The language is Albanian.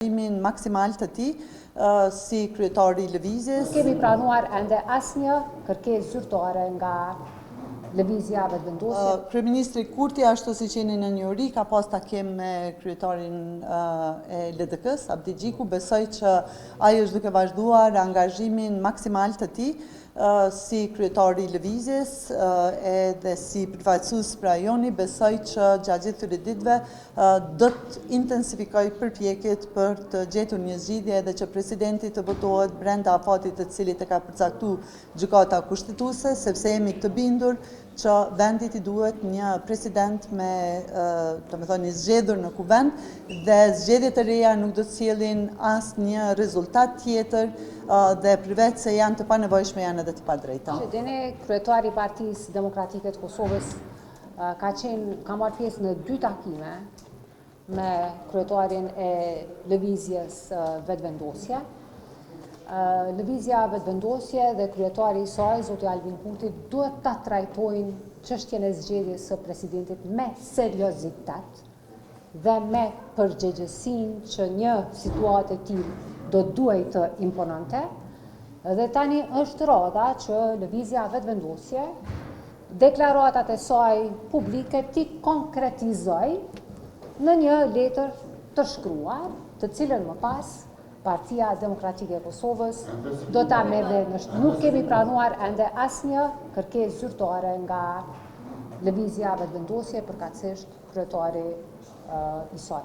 Maksimal të tij si kryetari i lëvizjes. Kemi pranuar ende asnjë kërkesë zyrtare nga lëvizja vetëvendosje. Kryeministri Kurti, ashtu si qeni në njohuri, ka pas takim me kryetarin e LDK-s, Abdi Gjiku. Besoj që ai është duke vazhduar angazhimin maksimal të tij si kryetari i lëvizjes edhe si përfaqësues për rajoni. Besoj që gjatë gjithë këtyre ditëve do të intensifikoj përpjekjet për të gjetur një zgjidhje edhe që presidenti të votohet brenda afatit të cilit e ka përcaktuar gjykata kushtetuese, sepse jemi të bindur që vendit i duhet një president me një zgjedhur në kuvend, dhe zgjedhjet e reja nuk do të sjellin asnjë rezultat tjetër dhe përveç se janë të panevojshme janë edhe të padrejta. Dene kryetari i Partisë Demokratike të Kosovës ka marrë pjesë në 2 takime me kryetarin e lëvizjes vetëvendosje. Lëvizja vetëvendosje dhe kryetari i saj, zoti Albin Kurti, duhet ta trajtojnë çështjen e zgjedhjes së presidentit me seriozitet dhe me përgjegjësinë që një situatë e tillë do duhej të impononte. Dhe tani është rroda që lëvizja vetëvendosje deklaratat e saj publike ti konkretizoj në një letër të shkruar, të cilën më pas Partia Demokratike e Kosovës do ta merrë. Nuk kemi pranuar ende asnjë kërkesë zyrtare nga lëvizja vetëvendosje, përkatësisht kryetari i saj.